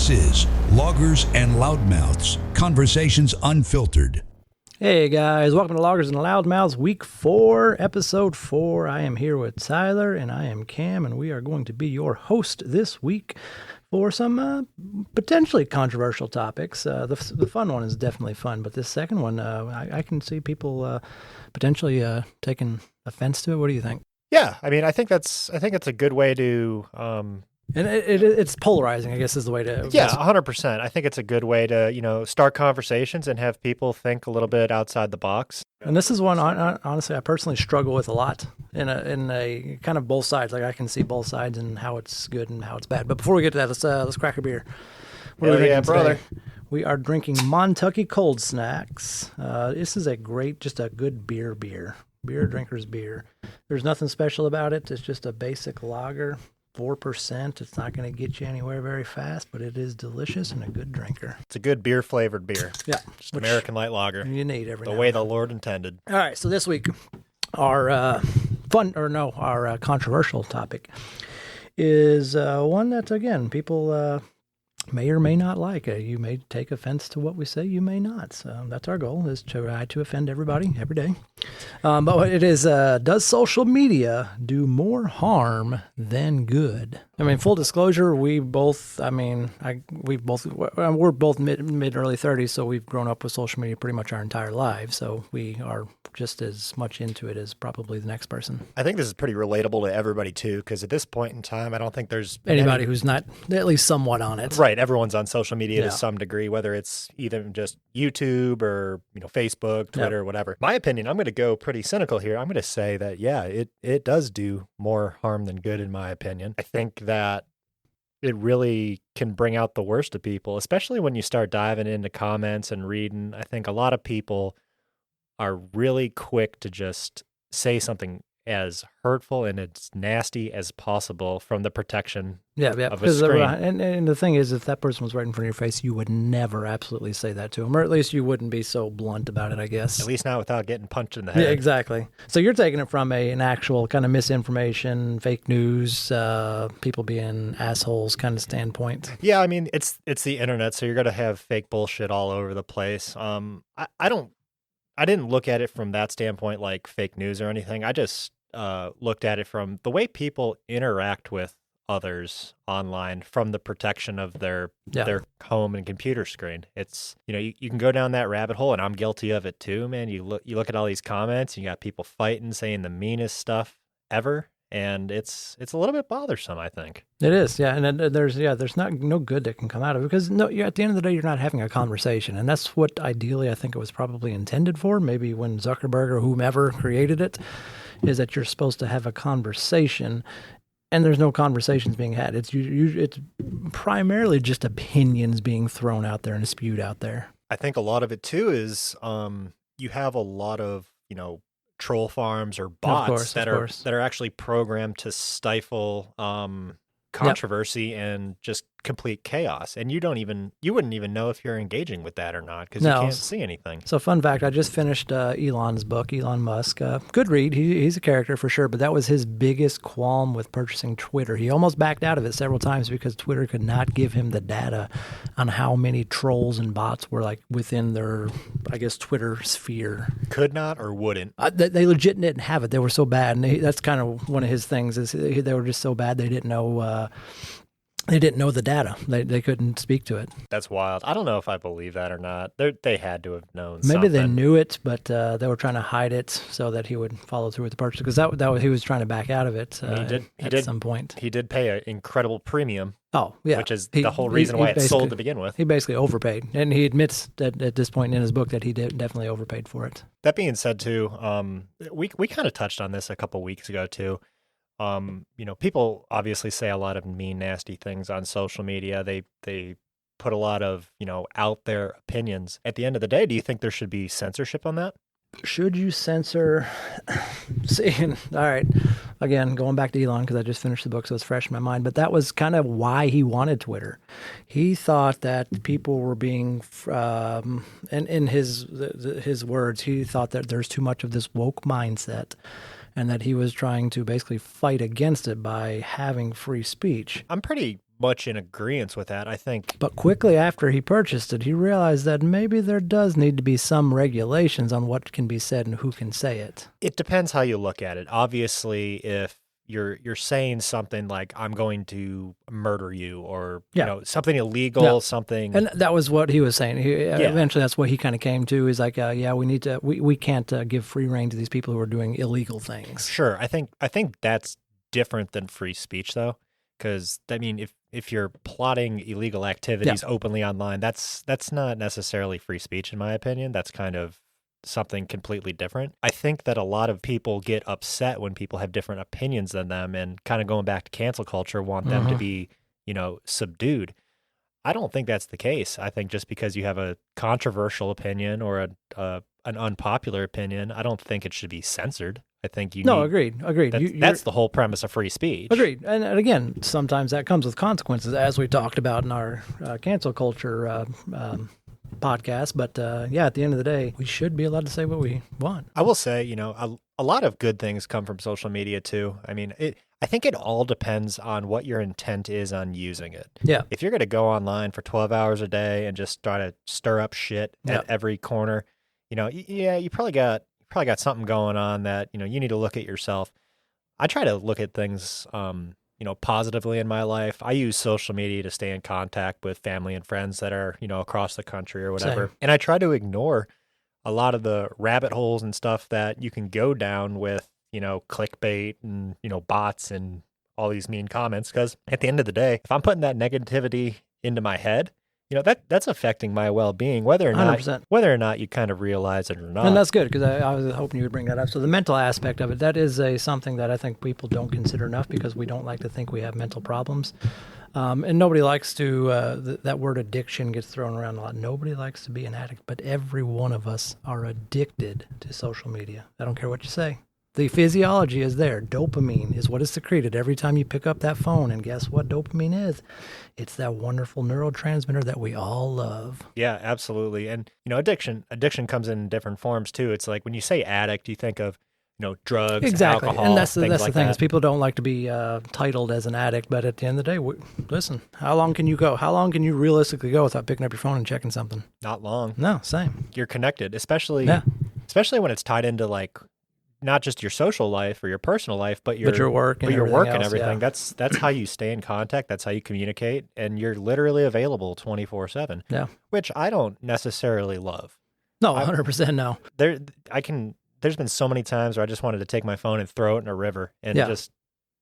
This is Loggers and Loudmouths, Conversations Unfiltered. Hey guys, welcome to Loggers and Loudmouths, Week 4, Episode 4. I am here with Tyler, and I am Cam, and we are going to be your host this week for some potentially controversial topics. The fun one is definitely fun, but this second one, I can see people potentially taking offense to it. What do you think? Yeah, I mean, I think it's a good way to. And it's polarizing, I guess, is the way to. Yeah, 100%. I think it's a good way to, start conversations and have people think a little bit outside the box. And this is one, honestly, I personally struggle with a lot in a kind of both sides. Like I can see both sides and how it's good and how it's bad. But before we get to that, let's crack a beer. What are we drinking brother. today? We are drinking Montucky Cold Snacks. This is a good beer drinker's beer. There's nothing special about it. It's just a basic lager. 4%. It's not going to get you anywhere very fast, but it is delicious and a good drinker. It's a good beer-flavored beer. Yeah. Just American light lager. You need every the now way and the then. Lord intended. All right, so this week, our controversial topic is one that, again, people may or may not like. You may take offense to what we say, you may not. So that's our goal, is to try to offend everybody every day. But what it is, does social media do more harm than good? I mean, full disclosure, we're both mid early 30s, so we've grown up with social media pretty much our entire lives. So we are just as much into it as probably the next person. I think this is pretty relatable to everybody too, because at this point in time, I don't think there's anybody who's not at least somewhat on it. Right, everyone's on social media to some degree, whether it's even just YouTube or Facebook, Twitter, whatever. My opinion, I'm going to go pretty cynical here. I'm going to say that it does do more harm than good, in my opinion. I think that it really can bring out the worst of people, especially when you start diving into comments and reading. I think a lot of people are really quick to just say something as hurtful and as nasty as possible from the protection of a screen. And the thing is, if that person was right in front of your face, you would never absolutely say that to them, or at least you wouldn't be so blunt about it, I guess. At least not without getting punched in the head. Yeah, exactly. So you're taking it from an actual kind of misinformation, fake news, people being assholes kind of standpoint. Yeah, I mean, it's the internet, so you're going to have fake bullshit all over the place. I didn't look at it from that standpoint, like fake news or anything. I just looked at it from the way people interact with others online, from the protection of their home and computer screen. It's, you can go down that rabbit hole, and I'm guilty of it too, man. You look at all these comments, you got people fighting, saying the meanest stuff ever, and it's a little bit bothersome, I think. It is, yeah, and there's no good that can come out of it, because at the end of the day, you're not having a conversation, and that's what ideally I think it was probably intended for. Maybe when Zuckerberg or whomever created it, is that you're supposed to have a conversation, and there's no conversations being had. It's primarily just opinions being thrown out there and spewed out there. I think a lot of it too is you have a lot of troll farms or bots that are actually programmed to stifle controversy and just complete chaos, and you wouldn't even know if you're engaging with that or not, because you can't see anything. So fun fact, I just finished Elon's book, Elon Musk. Good read. He's a character for sure, but that was his biggest qualm with purchasing Twitter. He almost backed out of it several times because Twitter could not give him the data on how many trolls and bots were within their, I guess, Twitter sphere. Could not or wouldn't. They legit didn't have it. They were so bad, and that's kind of one of his things, is they were just so bad they didn't know the data. They couldn't speak to it. That's wild. I don't know if I believe that or not. They had to have known Maybe something. they knew it, but they were trying to hide it so that he would follow through with the purchase, because that was, he was trying to back out of it at some point. He did pay an incredible premium. Oh, yeah. Which is the whole reason why it's sold to begin with. He basically overpaid, and he admits that at this point in his book that he definitely overpaid for it. That being said, too, we kind of touched on this a couple weeks ago, too. People obviously say a lot of mean, nasty things on social media. They put a lot of, out there opinions. At the end of the day, do you think there should be censorship on that? Should you censor? See, all right. Again, going back to Elon, because I just finished the book, so it's fresh in my mind. But that was kind of why he wanted Twitter. He thought that people were being, and in his words, he thought that there's too much of this woke mindset, and that he was trying to basically fight against it by having free speech. I'm pretty much in agreement with that. I think But quickly after he purchased it, he realized that maybe there does need to be some regulations on what can be said and who can say it. it depends how you look at it. Obviously, if you're saying something like "I'm going to murder you" or Yeah. something illegal, Yeah. something, And that was what he was saying. Eventually, that's what he kind of came to. He's like, we can't give free rein to these people who are doing illegal things. sure. I think that's different than free speech, though, because I mean, if you're plotting illegal activities openly online, that's not necessarily free speech, in my opinion. That's kind of something completely different. I think that a lot of people get upset when people have different opinions than them, and kind of going back to cancel culture, want them to be, subdued. I don't think that's the case. I think just because you have a controversial opinion or an unpopular opinion, I don't think it should be censored. I think Agreed. That's the whole premise of free speech. Agreed. And again, sometimes that comes with consequences, as we talked about in our cancel culture podcast. But at the end of the day, we should be allowed to say what we want. I will say, a lot of good things come from social media too. I mean, I think it all depends on what your intent is on using it. Yeah. If you're going to go online for 12 hours a day and just try to stir up shit at every corner, you probably got something going on that, you need to look at yourself. I try to look at things, positively in my life. I use social media to stay in contact with family and friends that are, across the country or whatever. Same. And I try to ignore a lot of the rabbit holes and stuff that you can go down with, clickbait and, bots and all these mean comments. Because at the end of the day, if I'm putting that negativity into my head, that's affecting my well-being, whether or 100%. You kind of realize it or not. And that's good, because I was hoping you would bring that up. So the mental aspect of it, that is something that I think people don't consider enough, because we don't like to think we have mental problems. And nobody likes to, that word addiction gets thrown around a lot. Nobody likes to be an addict, but every one of us are addicted to social media. I don't care what you say. The physiology is there. Dopamine is what is secreted every time you pick up that phone. And guess what dopamine is? It's that wonderful neurotransmitter that we all love. Yeah, absolutely. And, addiction comes in different forms too. It's like when you say addict, you think of, drugs, exactly. alcohol, And that's things the like thing that. is people don't like to be titled as an addict. But at the end of the day, listen, how long can you go? How long can you realistically go without picking up your phone and checking something? Not long. No, same. You're connected, especially when it's tied into like not just your social life or your personal life, but your work and everything. That's how you stay in contact. That's how you communicate, and you're literally available 24/7. Yeah, which I don't necessarily love. No, 100% no. There's been so many times where I just wanted to take my phone and throw it in a river and just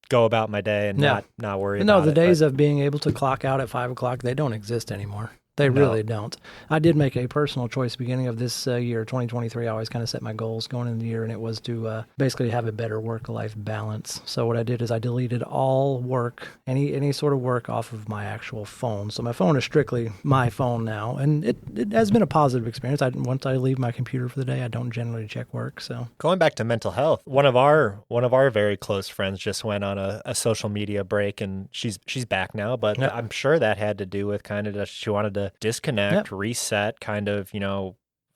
go about my day and not worry about it. No, the days of being able to clock out at 5 o'clock, they don't exist anymore. They really don't. I did make a personal choice beginning of this year, 2023. I always kind of set my goals going into the year, and it was to basically have a better work-life balance. So what I did is I deleted all work, any sort of work off of my actual phone. So my phone is strictly my phone now, and it has been a positive experience. Once I leave my computer for the day, I don't generally check work. So going back to mental health, one of our very close friends just went on a social media break, and she's back now. But I'm sure that had to do with kind of she wanted to disconnect, reset, kind of,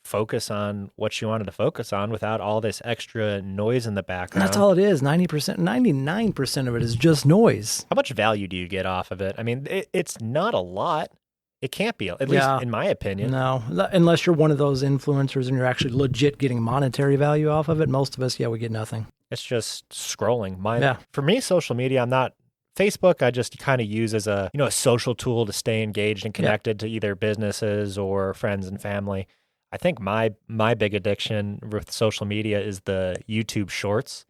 focus on what she wanted to focus on without all this extra noise in the background. And that's all it is. 90%, 99% of it is just noise. How much value do you get off of it? I mean, it's not a lot. It can't be, at least in my opinion. No, unless you're one of those influencers and you're actually legit getting monetary value off of it. Most of us, we get nothing. It's just scrolling. For me, social media, I'm not. Facebook, I just kind of use as a social tool to stay engaged and connected to either businesses or friends and family. I think my big addiction with social media is the YouTube Shorts.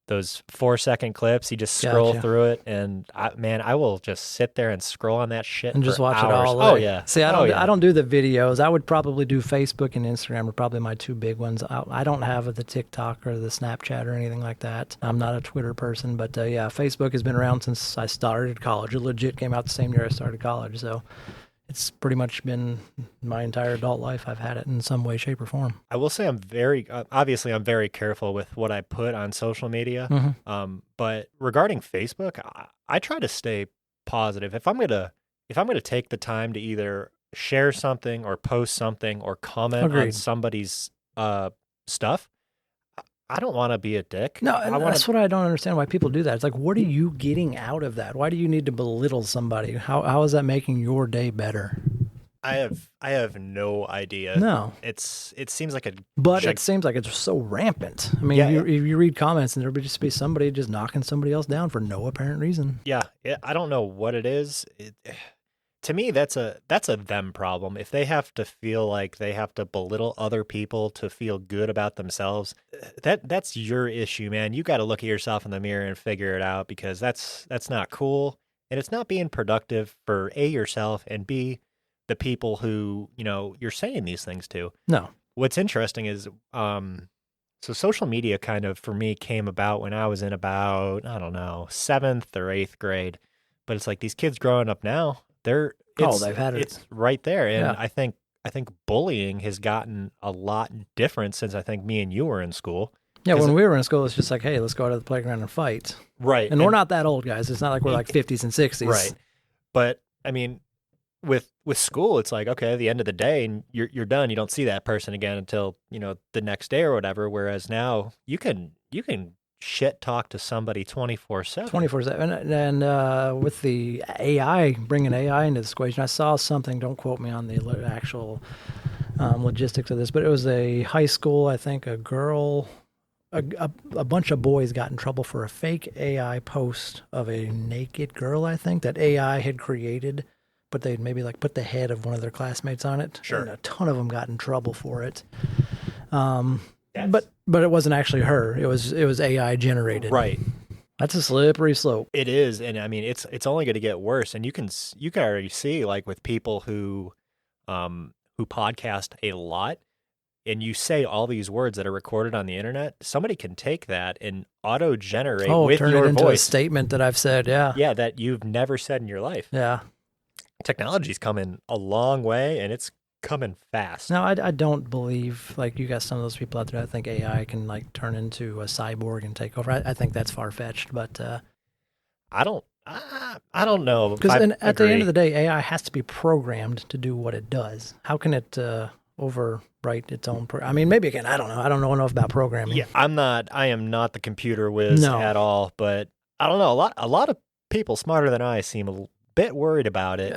Those 4-second clips, you just scroll through it, and I will just sit there and scroll on that shit and just watch hours. it all. Oh yeah. See, I don't do the videos. I would probably do Facebook and Instagram are probably my two big ones. I don't have the TikTok or the Snapchat or anything like that. I'm not a Twitter person, but Facebook has been around since I started college. It legit came out the same year I started college, so it's pretty much been my entire adult life. I've had it in some way, shape, or form. I will say I'm very careful with what I put on social media. Mm-hmm. But regarding Facebook, I try to stay positive. If I'm gonna take the time to either share something or post something or comment on somebody's stuff, I don't want to be a dick. No, I and want that's what I don't understand why people do that. It's like, what are you getting out of that? Why do you need to belittle somebody? How is that making your day better? I have no idea. No. It seems like a But it seems like it's so rampant. I mean, Yeah, you read comments and there would just be somebody just knocking somebody else down for no apparent reason. yeah. I don't know what it is. To me, that's a them problem. If they have to feel like they have to belittle other people to feel good about themselves, that's your issue, man. You got to look at yourself in the mirror and figure it out, because that's not cool, and it's not being productive for A, yourself, and B, the people who, you're saying these things to. No. What's interesting is, so social media kind of, for me, came about when I was in about, I don't know, 7th or 8th grade. But it's like these kids growing up now, they've had it. It's right there. And Yeah. I think bullying has gotten a lot different since I think me and you were in school. Yeah, when we were in school, it's just like, hey, let's go out to the playground and fight. Right. And we're not that old, guys. It's not like we're like 50s and 60s. Right. But I mean, with school, it's like, okay, at the end of the day, and you're done. You don't see that person again until, the next day or whatever. Whereas now you can shit talk to somebody 24/7. 24/7. And with the AI, bringing AI into this equation, I saw something, don't quote me on the actual logistics of this, but it was a high school, I think a girl, a bunch of boys got in trouble for a fake AI post of a naked girl, I think, that AI had created, but they'd maybe like put the head of one of their classmates on it. Sure. And a ton of them got in trouble for it. But it wasn't actually her. It was AI generated. Right. That's a slippery slope. It is, and I mean it's only going to get worse. And you can already see, like, with people who podcast a lot, and you say all these words that are recorded on the internet, somebody can take that and auto generate with turn your it into voice a statement that I've said. Yeah. that you've never said in your life. Yeah. Technology's coming a long way, and it's coming fast. No, I don't believe, like, you got some of those people out there that think AI can like turn into a cyborg and take over. I think that's far fetched, but I don't know. Because at the end of the day, AI has to be programmed to do what it does. How can it overwrite its own? I mean, maybe again, I don't know. I don't know enough about programming. Yeah, I am not the computer whiz at all. But I don't know. A lot of people smarter than I seem a bit worried about it.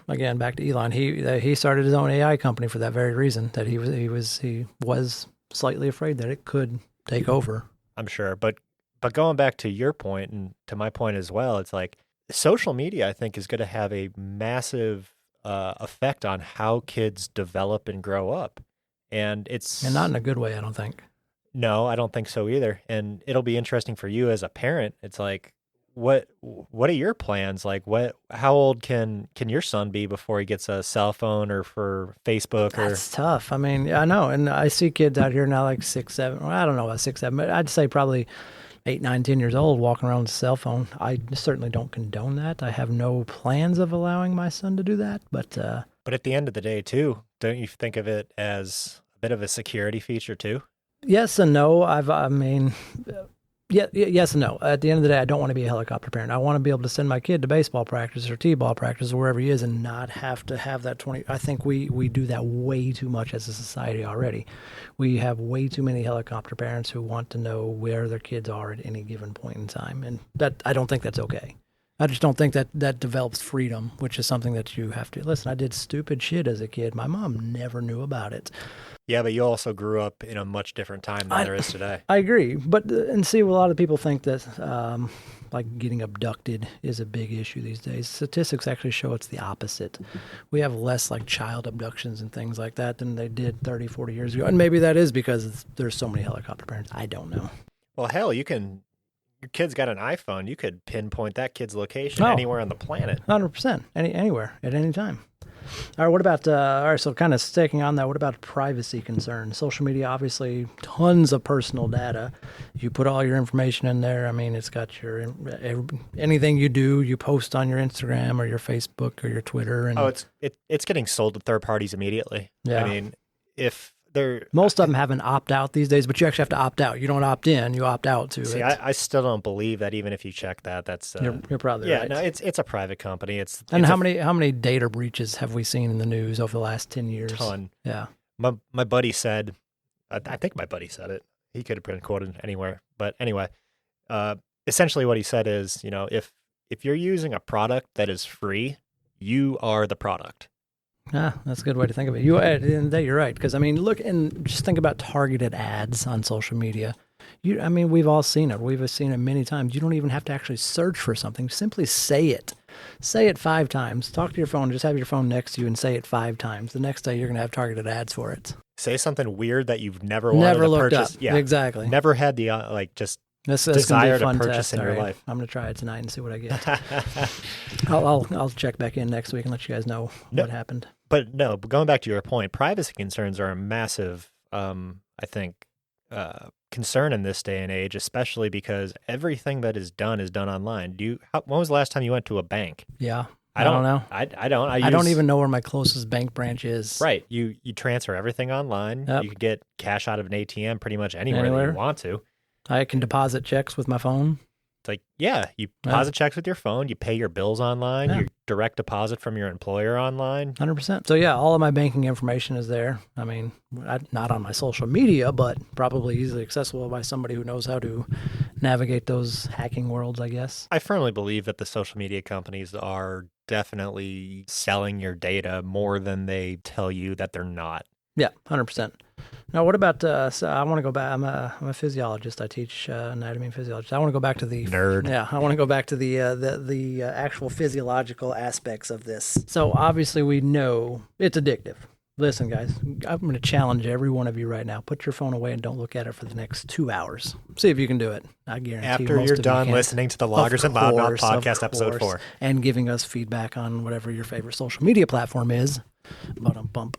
Again, back to Elon. He started his own AI company for that very reason. That he was slightly afraid that it could take over. I'm sure, but going back to your point and to my point as well, it's like social media, I think, is going to have a massive effect on how kids develop and grow up, and not in a good way, I don't think. No, I don't think so either. And it'll be interesting for you as a parent. It's like, what are your plans? Like, how old can your son be before he gets a cell phone or for Facebook? That's tough. I mean, I know, and I see kids out here now like 6, 7. Well, I don't know about 6, 7, but I'd say probably 8, 9, 10 years old walking around with a cell phone. I certainly don't condone that. I have no plans of allowing my son to do that. But at the end of the day, too, don't you think of it as a bit of a security feature too? Yes and no. Yes and no. At the end of the day, I don't want to be a helicopter parent. I want to be able to send my kid to baseball practice or t-ball practice or wherever he is and not have to have that 20. I think we do that way too much as a society already. We have way too many helicopter parents who want to know where their kids are at any given point in time. And that I don't think that's okay. I just don't think that develops freedom, which is something that you have to listen. I did stupid shit as a kid. My mom never knew about it. Yeah, but you also grew up in a much different time than there is today. I agree. But, and see, a lot of people think that like getting abducted is a big issue these days. Statistics actually show it's the opposite. We have less like child abductions and things like that than they did 30, 40 years ago. And maybe that is because there's so many helicopter parents. I don't know. Well, hell, your kid's got an iPhone. You could pinpoint that kid's location anywhere on the planet. 100%. Anywhere, at any time. All right, what about, so kind of sticking on that, what about privacy concerns? Social media, obviously, tons of personal data. You put all your information in there. I mean, it's got anything you do, you post on your Instagram or your Facebook or your Twitter. And it's getting sold to third parties immediately. Yeah. I mean, most of them have an opt-out these days, but you actually have to opt out. You don't opt in, you opt out to it. I still don't believe that even if you check that, that's... You're probably right. Yeah, no, it's a private company. How many data breaches have we seen in the news over the last 10 years? Ton. Yeah. My buddy said, I think my buddy said it, he could have been quoted anywhere. But anyway, essentially what he said is, if you're using a product that is free, you are the product. That's a good way to think of it. You, at the end of the day, you're right. Because, I mean, look and just think about targeted ads on social media. We've all seen it. We've seen it many times. You don't even have to actually search for something. Simply say it. Say it 5 times. Talk to your phone. Just have your phone next to you and say it 5 times. The next day, you're going to have targeted ads for it. Say something weird that you've never wanted to looked purchase. Up. Yeah, exactly. Never had the That's desire gonna be a fun to purchase test. in your All right. life. I'm going to try it tonight and see what I get. I'll check back in next week and let you guys know what happened. But no, going back to your point, privacy concerns are a massive, I think, concern in this day and age, especially because everything that is done online. When was the last time you went to a bank? Yeah. I don't know. I don't. I don't even know where my closest bank branch is. Right. You transfer everything online. Yep. You can get cash out of an ATM pretty much anywhere that you want to. I can deposit checks with my phone. It's like, you deposit checks with your phone. You pay your bills online. You direct deposit from your employer online. 100%. So all of my banking information is there. I mean, not on my social media, but probably easily accessible by somebody who knows how to navigate those hacking worlds, I guess. I firmly believe that the social media companies are definitely selling your data more than they tell you that they're not. Yeah, 100%. Now, what about, so I want to go back, I'm a physiologist. I teach anatomy and physiology. I want to go back to the... Nerd. Yeah, I want to go back to the actual physiological aspects of this. So, obviously, we know it's addictive. Listen, guys, I'm going to challenge every one of you right now. Put your phone away and don't look at it for the next 2 hours. See if you can do it. I guarantee After most you're of done you listening to the Loggers and Loudmouth podcast, episode 4. And giving us feedback on whatever your favorite social media platform is. Bump.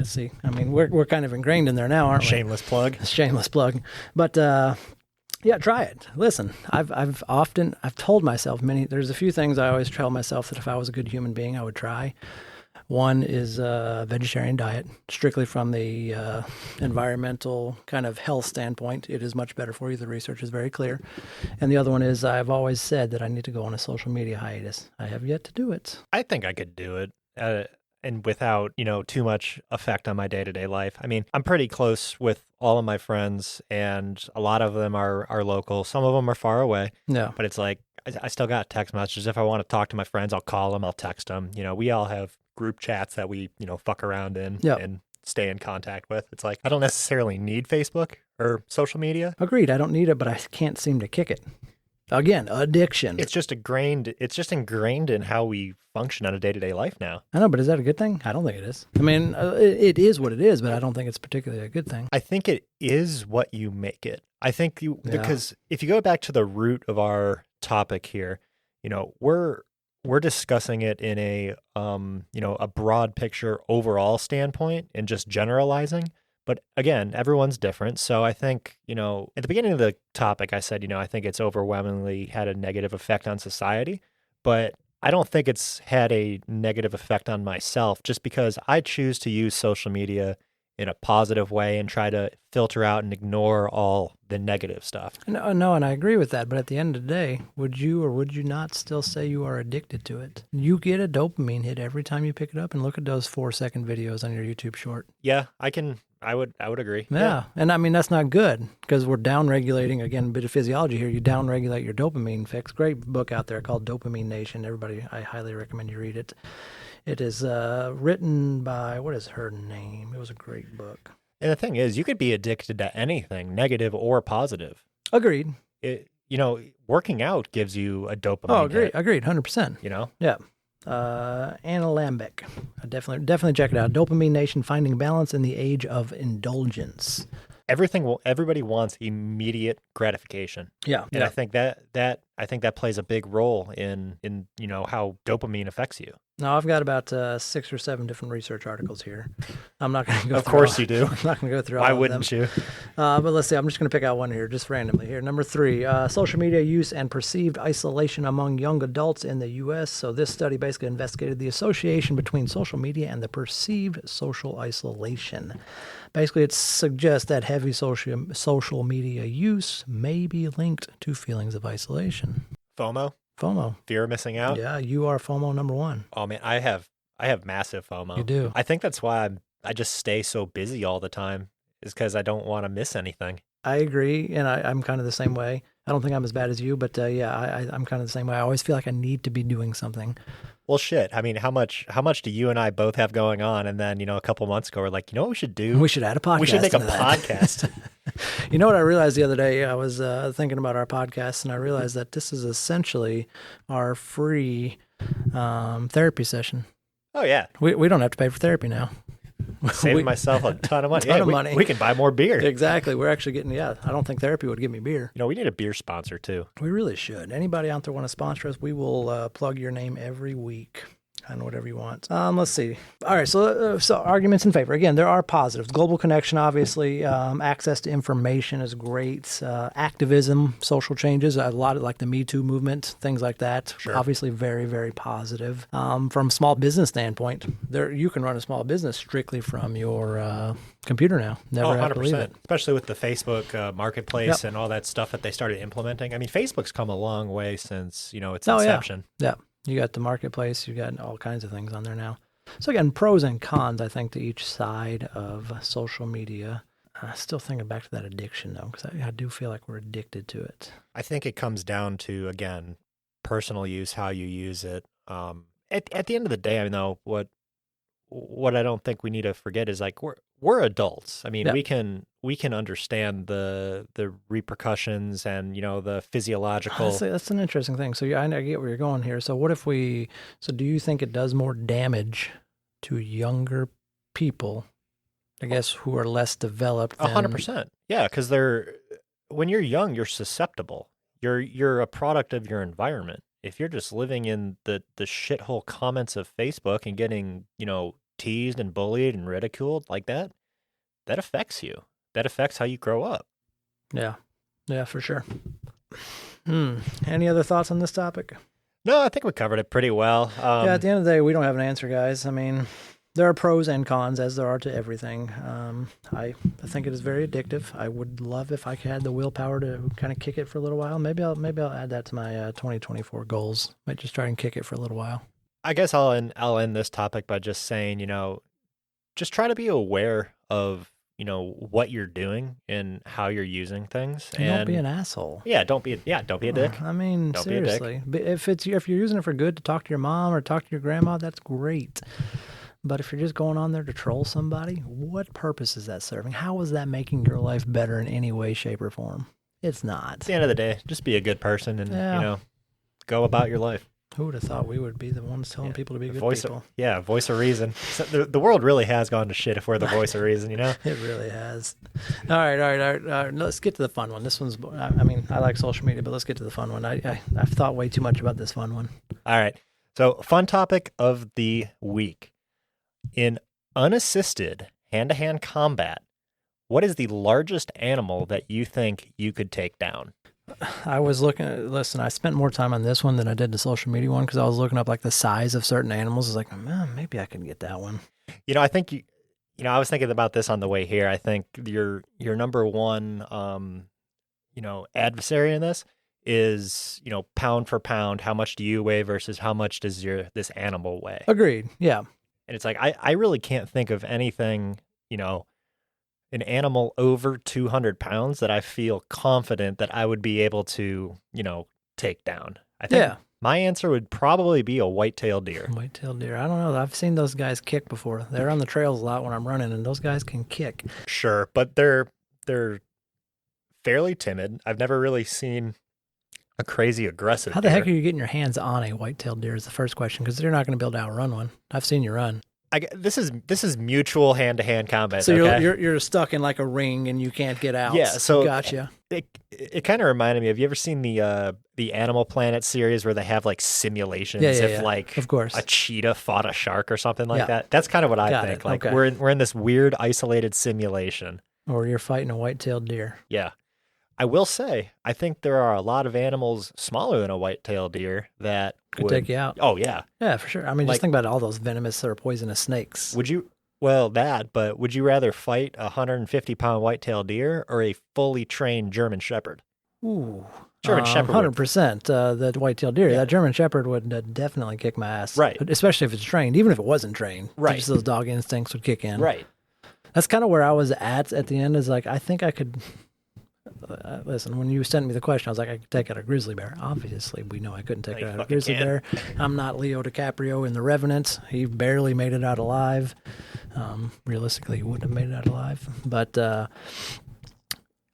See, I mean, we're kind of ingrained in there now, aren't we? Shameless plug. Shameless plug. But try it. Listen, I've told myself there's a few things I always tell myself that if I was a good human being, I would try. One is a vegetarian diet, strictly from the environmental kind of health standpoint. It is much better for you. The research is very clear. And the other one is I've always said that I need to go on a social media hiatus. I have yet to do it. I think I could do it. And without, too much effect on my day-to-day life. I mean, I'm pretty close with all of my friends, and a lot of them are local. Some of them are far away. Yeah. But it's like, I still got text messages. If I want to talk to my friends, I'll call them, I'll text them. We all have group chats that we, fuck around in and stay in contact with. It's like, I don't necessarily need Facebook or social media. Agreed. I don't need it, but I can't seem to kick it. Again, addiction. It's just ingrained in how we function on a day-to-day life now. I know, but is that a good thing? I don't think it is. I mean, it is what it is, but I don't think it's particularly a good thing. I think it is what you make it. I think because if you go back to the root of our topic here, we're discussing it in a a broad picture overall standpoint and just generalizing. But again, everyone's different. So I think, at the beginning of the topic, I said, I think it's overwhelmingly had a negative effect on society, but I don't think it's had a negative effect on myself just because I choose to use social media in a positive way and try to filter out and ignore all the negative stuff. No, and I agree with that. But at the end of the day, would you or would you not still say you are addicted to it? You get a dopamine hit every time you pick it up, and look at those 4-second videos on your YouTube short. Yeah, I would agree. Yeah. And I mean, that's not good because we're down-regulating, again, a bit of physiology here. You down-regulate your dopamine fix. Great book out there called Dopamine Nation. Everybody, I highly recommend you read it. It is written by, what is her name? It was a great book. And the thing is, you could be addicted to anything, negative or positive. Agreed. Working out gives you a dopamine hit. Agreed, 100%. Yeah. Anna Lambeck. Definitely check it out. Dopamine Nation: Finding Balance in the Age of Indulgence. Everybody wants immediate gratification. Yeah. And I think that plays a big role in how dopamine affects you. Now, I've got about 6 or 7 different research articles here. I'm not going to go Of through course you do. I'm not going to go through all Why of them. wouldn't you? But let's see. I'm just going to pick out one here, just randomly here. Number 3, social media use and perceived isolation among young adults in the U.S. So this study basically investigated the association between social media and the perceived social isolation. Basically, it suggests that heavy social media use may be linked to feelings of isolation. FOMO? Fear of missing out? Yeah, you are FOMO number 1. Oh man, I have massive FOMO. You do. I think that's why I just stay so busy all the time, is because I don't want to miss anything. I agree, and I'm kind of the same way. I don't think I'm as bad as you, but yeah, I'm kind of the same way. I always feel like I need to be doing something. Well, shit. I mean, how much do you and I both have going on? And then, a couple months ago, we're like, you know what we should do? We should add a podcast. We should make a into that. podcast. You know what I realized the other day? I was thinking about our podcast, and I realized that this is essentially our free therapy session. Oh, yeah. We don't have to pay for therapy now. Saving myself a ton of money. Ton of money. We can buy more beer. Exactly. We're actually getting, I don't think therapy would give me beer. We need a beer sponsor too. We really should. Anybody out there want to sponsor us, we will plug your name every week on whatever you want. Let's see. All right. So arguments in favor. Again, there are positives. Global connection, obviously. Access to information is great. Activism, social changes, a lot of like the Me Too movement, things like that. Sure. Obviously very, very positive. From a small business standpoint, you can run a small business strictly from your computer now. Never have to leave it. Especially with the Facebook marketplace Yep. and all that stuff that they started implementing. I mean, Facebook's come a long way since, its inception. Yeah. You got the marketplace, you got all kinds of things on there now. So again, pros and cons, I think, to each side of social media. Still thinking back to that addiction, though, because I do feel like we're addicted to it. I think it comes down to, again, personal use, how you use it. At the end of the day, though, what I don't think we need to forget is like we're adults. I mean, Yeah. we can understand the repercussions and the physiological. That's an interesting thing. So I get where you're going here. So what if so do you think it does more damage to younger people, I guess, who are less developed? 100%. Yeah, because when you're young, you're susceptible. You're a product of your environment. If you're just living in the shithole comments of Facebook and getting, teased and bullied and ridiculed like that affects you. That affects how you grow up. Yeah. Yeah, for sure. Any other thoughts on this topic? No, I think we covered it pretty well. Yeah, at the end of the day, we don't have an answer, guys. I mean, there are pros and cons, as there are to everything. I think it is very addictive. I would love if I had the willpower to kind of kick it for a little while. Maybe I'll add that to my 2024 goals. Might just try and kick it for a little while. I guess I'll end this topic by just saying, just try to be aware of, what you're doing and how you're using things. And don't be an asshole. Yeah, don't be a dick. I mean, Don't seriously. If you're using it for good to talk to your mom or talk to your grandma, that's great. But if you're just going on there to troll somebody, what purpose is that serving? How is that making your life better in any way, shape, or form? It's not. At the end of the day, just be a good person and, go about your life. Who would have thought we would be the ones telling people to be good people? Voice of reason. So the world really has gone to shit if we're the voice of reason, It really has. All right. Let's get to the fun one. This one's, I like social media, but let's get to the fun one. I've thought way too much about this fun one. All right. So, fun topic of the week. In unassisted hand-to-hand combat, what is the largest animal that you think you could take down? I was listen, I spent more time on this one than I did the social media one because I was looking up like the size of certain animals. I was like, maybe I can get that one. I think I was thinking about this on the way here. I think your number one, adversary in this is, pound for pound, how much do you weigh versus how much does this animal weigh? Agreed. Yeah. And it's like, I really can't think of anything, an animal over 200 pounds that I feel confident that I would be able to, take down. I think my answer would probably be a white-tailed deer. White-tailed deer. I don't know. I've seen those guys kick before. They're on the trails a lot when I'm running, and those guys can kick. Sure, but they're fairly timid. I've never really seen a crazy aggressive How the deer. heck are you getting your hands on a white-tailed deer is the first question, because you're not going to be able to outrun one. I've seen you run. This is mutual hand-to-hand combat. So okay? you're stuck in like a ring and you can't get out. Yeah, so gotcha. It kind of reminded me. Have you ever seen the Animal Planet series where they have like simulations? Yeah, like of course a cheetah fought a shark or something like that. That's kind of what I think. Like okay. we're in this weird isolated simulation. Or you're fighting a white-tailed deer. Yeah. I will say, I think there are a lot of animals smaller than a white-tailed deer that Could take you out. Oh, yeah. Yeah, for sure. I mean, just think about all those venomous or poisonous snakes. Would you rather fight a 150-pound white-tailed deer or a fully trained German Shepherd? Ooh. German Shepherd. 100%. The white-tailed deer. Yeah. That German Shepherd would definitely kick my ass. Right. Especially if it's trained. Even if it wasn't trained. Right. Just those dog instincts would kick in. Right. That's kind of where I was at the end is like, I think I could listen, when you sent me the question, I was like, I could take out a grizzly bear. Obviously, we know I couldn't take No, you out a fucking grizzly can't. bear. I'm not Leo DiCaprio in The Revenant. He barely made it out alive. Realistically, he wouldn't have made it out alive. But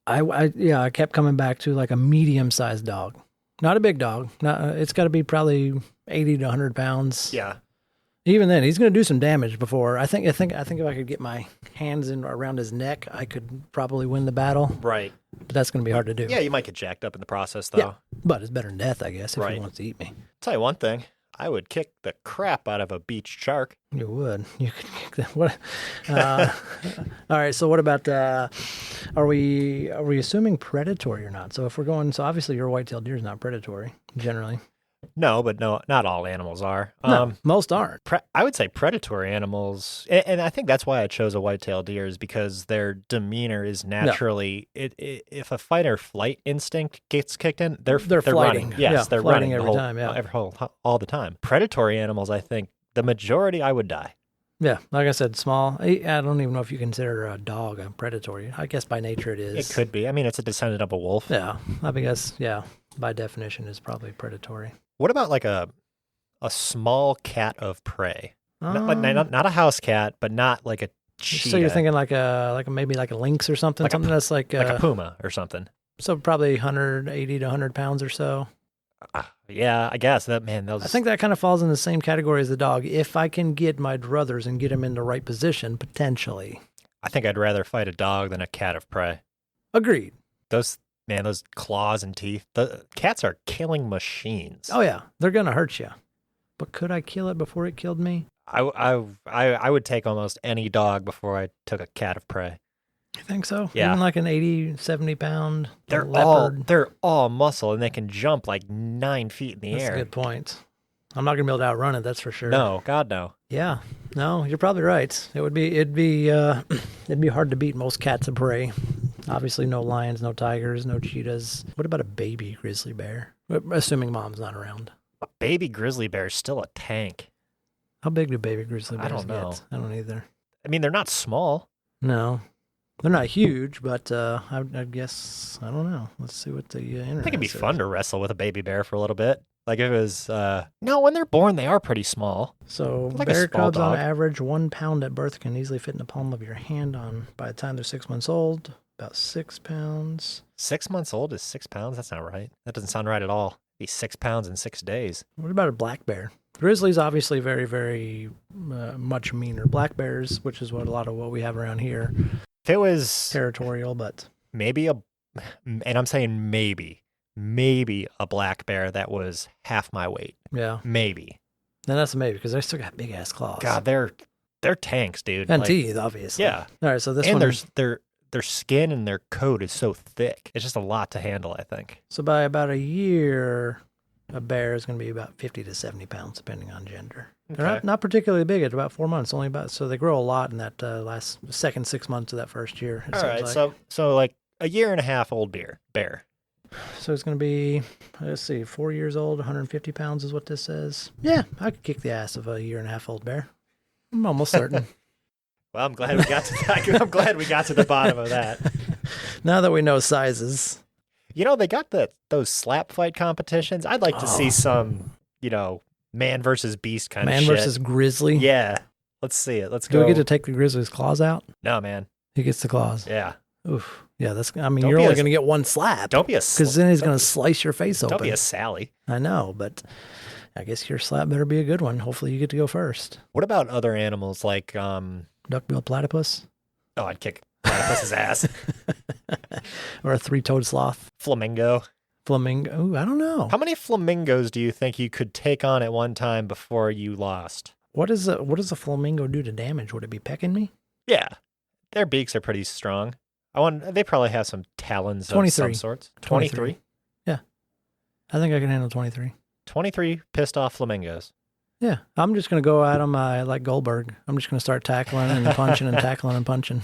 I kept coming back to like a medium-sized dog, not a big dog. Not, it's got to be probably 80 to 100 pounds. Yeah. Even then, he's going to do some damage before. I think if I could get my hands in around his neck, I could probably win the battle. Right. But that's going to be hard to do. Yeah, you might get jacked up in the process, though. Yeah. But it's better than death, I guess, if Right. he wants to eat me. Tell you one thing, I would kick the crap out of a beach shark. You would. You could kick that. What? All right. So what about? Are we assuming predatory or not? So if we're going, so obviously your white-tailed deer is not predatory generally. No, but no, not all animals are. No, most aren't. I would say predatory animals, and I think that's why I chose a white-tailed deer is because their demeanor is naturally. If a fight or flight instinct gets kicked in, they're flighting. running. Yes, Yeah, they're flighting running the every whole, time, yeah. all the time. Predatory animals, I think the majority, I would die. Yeah, like I said, small. I don't even know if you consider a dog a predatory. I guess by nature it is. It could be. I mean, it's a descendant of a wolf. Yeah, I guess. Yeah, by definition, is probably predatory. What about like a small cat of prey? Um, Not a house cat, but not like a cheetah. So you're thinking maybe like a lynx or something, something that's like a puma or something. So probably 180 to 100 pounds or so. Yeah, I guess that I think that kind of falls in the same category as the dog. If I can get my druthers and get them in the right position, potentially. I think I'd rather fight a dog than a cat of prey. Agreed. Those claws and teeth. The cats are killing machines. Oh yeah, they're gonna hurt you. But could I kill it before it killed me? I would take almost any dog before I took a cat of prey. You think so? Yeah. Even like an 80, 70 pound They're leopard. all muscle and they can jump like 9 feet in the That's air. a good point. I'm not gonna be able to outrun it. That's for sure. No, God no. Yeah. No, you're probably right. It'd be hard to beat most cats of prey. Obviously, no lions, no tigers, no cheetahs. What about a baby grizzly bear? Assuming mom's not around. A baby grizzly bear is still a tank. How big do baby grizzly bears I don't know. get? I don't either. I mean, they're not small. No, they're not huge, but I guess I don't know. Let's see what the internet I think it'd be says. fun to wrestle with a baby bear for a little bit. Like if it was, no, when they're born, they are pretty small. So Like a bear small cubs on dog. average 1 pound at birth can easily fit in the palm of your hand. By the time they're 6 months old, about 6 pounds. 6 months old is 6 pounds. That's not right. That doesn't sound right at all. Be 6 pounds in 6 days. What about a black bear? Grizzly's obviously very, very much meaner. Black bears, which is what we have around here, If it was territorial, but maybe and I'm saying maybe a black bear that was half my weight. yeah, Maybe. then that's a maybe because they still got big ass claws. God, they're tanks, dude. and Like, teeth, obviously. Yeah. All right, so this And one. their skin and their coat is so thick. It's just a lot to handle, I think. So by about a year, a bear is going to be about 50 to 70 pounds, depending on gender. They're Okay. not particularly big at about 4 months. So they grow a lot in that second 6 months of that first year. it All seems right, like. so like a year and a half old bear. So it's going to be, let's see, 4 years old, 150 pounds is what this says. Yeah, I could kick the ass of a year and a half old bear. I'm almost certain. Well, I'm glad we got to that. I'm glad we got to the bottom of that. Now that we know sizes. You know, they got those slap fight competitions. I'd like to see some, man versus beast kind of Man shit. versus grizzly. Yeah. Let's see it. Let's Do go. we get to take the grizzly's claws out? No, man. He gets the claws. Yeah. Oof. Yeah, you're Don't be only a- going to get one slap. Don't be a Because then he's going to slice your face open. Don't be a Sally. I know, but I guess your slap better be a good one. Hopefully you get to go first. What about other animals like Duck-billed platypus I'd kick platypus's ass. or a three-toed sloth. Flamingo. Flamingo. Ooh, I don't know. How many flamingos do you think you could take on at one time before you lost? What does a flamingo do to damage? Would it be pecking me? Yeah. Their beaks are pretty strong. They probably have some talons of 23. some sorts. 23? Yeah. I think I can handle 23. 23 pissed off flamingos. Yeah. I'm just going to go at them like Goldberg. I'm just going to start tackling and punching and tackling and punching.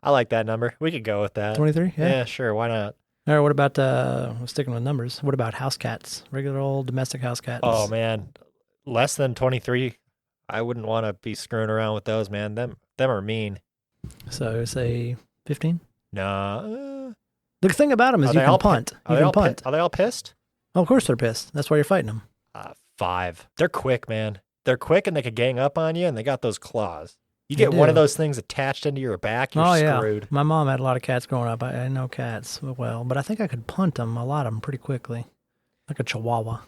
I like that number. We could go with that. 23? Yeah. Yeah, sure. Why not? All right, what about, sticking with numbers, what about house cats? Regular old domestic house cats? Oh, man. Less than 23. I wouldn't want to be screwing around with those, man. Them are mean. So say 15? Nah. The thing about them is you can punt. You can punt. Are they all pissed? Oh, of course they're pissed. That's why you're fighting them. 5. They're quick, man. They're quick and they could gang up on you, and they got those claws. You get They one of do. those things attached into your back, you're screwed. Yeah. My mom had a lot of cats growing up. I know cats well, but I think I could punt them, a lot of them, pretty quickly. Like a chihuahua.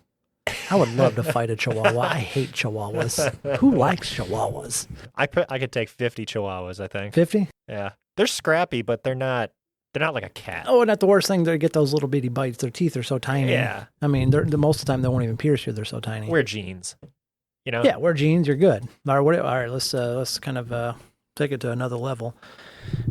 I would love to fight a chihuahua. I hate chihuahuas. Who likes chihuahuas? I could take 50 chihuahuas, I think. 50? Yeah. They're scrappy, but they're not like a cat. Oh, not the worst thing. They get those little bitty bites. Their teeth are so tiny. Yeah. I mean, most of the time they won't even pierce you. They're so tiny. Wear jeans. You know? Yeah, wear jeans. You're good. All right, let's kind of take it to another level.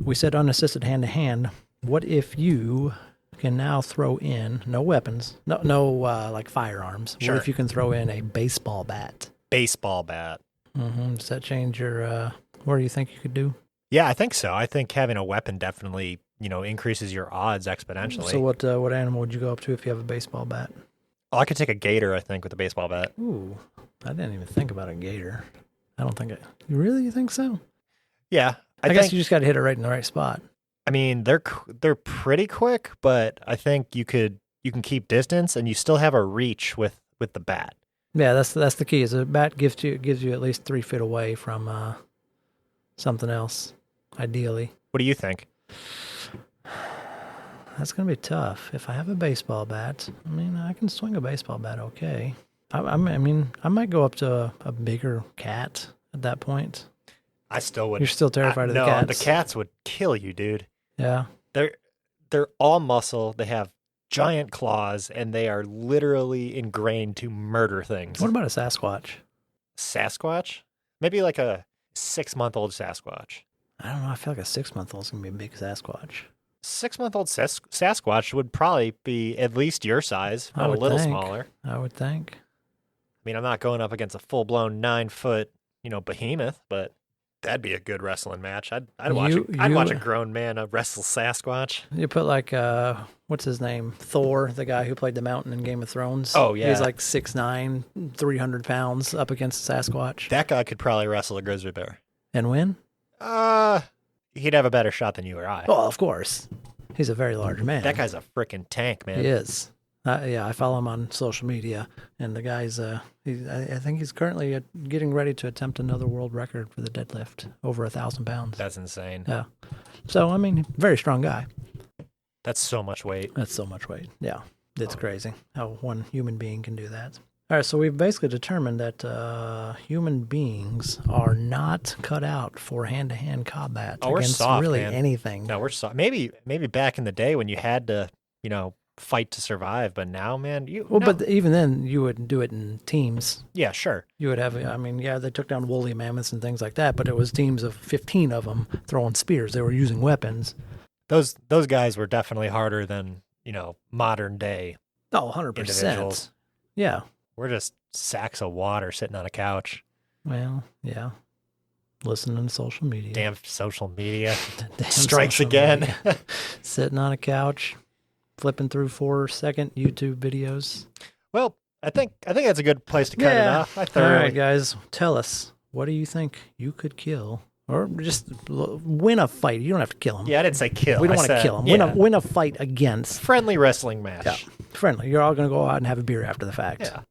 We said unassisted hand to hand. What if you can now throw in no weapons, no like firearms? Sure. What if you can throw in a baseball bat? Baseball bat. Does that change your? What do you think you could do? Yeah, I think so. I think having a weapon definitely, increases your odds exponentially. So what animal would you go up to if you have a baseball bat? Oh, I could take a gator, I think, with a baseball bat. Ooh, I didn't even think about a gator. I don't think You really think so? Yeah. I guess you just got to hit it right in the right spot. I mean, they're pretty quick, but I think you can keep distance and you still have a reach with the bat. Yeah, that's the key. Is a bat gives you at least 3 feet away from something else, ideally. What do you think? That's gonna be tough. If I have a baseball bat, I mean, I can swing a baseball bat okay. I mean, I might go up to a bigger cat at that point. I still would. You're still terrified of the no, cats? the cats would kill you, dude. Yeah. They're all muscle. They have giant claws, and they are literally ingrained to murder things. What about a Sasquatch? Sasquatch? Maybe like a 6-month-old Sasquatch. I don't know. I feel like a 6-month-old's gonna be a big Sasquatch. 6-month-old Sasquatch would probably be at least your size, but a little smaller. I would think. I mean, I'm not going up against a full-blown 9-foot, behemoth, but that'd be a good wrestling match. I'd watch a grown man wrestle Sasquatch. You put like what's his name? Thor, the guy who played the Mountain in Game of Thrones. Oh yeah, he's like 6'9", 300 pounds up against Sasquatch. That guy could probably wrestle a grizzly bear and win. He'd have a better shot than you or I. Well, of course. He's a very large man. That guy's a freaking tank, man. He is. Yeah, I follow him on social media, and the guy's, I think he's currently getting ready to attempt another world record for the deadlift, over 1,000 pounds. That's insane. Yeah. So, I mean, very strong guy. That's so much weight. That's so much weight. Yeah. It's crazy how one human being can do that. All right, so we've basically determined that human beings are not cut out for hand-to-hand combat against soft, really man. anything. No, we're soft. Maybe back in the day when you had to, fight to survive, but now, man, But even then, you would do it in teams. Yeah, sure. You would have, they took down woolly mammoths and things like that, but it was teams of 15 of them throwing spears. They were using weapons. Those guys were definitely harder than, modern day. Oh, 100%. Individuals. Yeah. We're just sacks of water sitting on a couch. Well, yeah. Listening to social media. Damn social media. Damn Strikes social again. media. Sitting on a couch, flipping through 4-second YouTube videos. Well, I think that's a good place to cut it off. All right, guys. Tell us, what do you think you could kill? Or just win a fight. You don't have to kill him. Yeah, I didn't say kill. We don't want to kill him. Yeah. Win a fight against. Friendly wrestling match. Yeah. Friendly. You're all going to go out and have a beer after the fact. Yeah.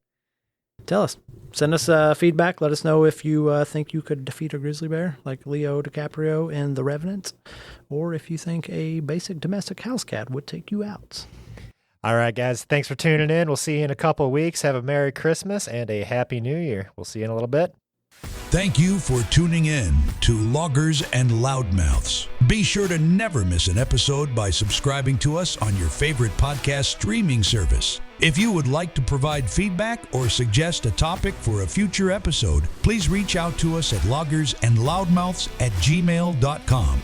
Tell us. Send us feedback. Let us know if you think you could defeat a grizzly bear like Leo DiCaprio in The Revenant, or if you think a basic domestic house cat would take you out. All right, guys. Thanks for tuning in. We'll see you in a couple of weeks. Have a Merry Christmas and a Happy New Year. We'll see you in a little bit. Thank you for tuning in to Loggers and Loudmouths. Be sure to never miss an episode by subscribing to us on your favorite podcast streaming service. If you would like to provide feedback or suggest a topic for a future episode, please reach out to us at loggersandloudmouths@gmail.com.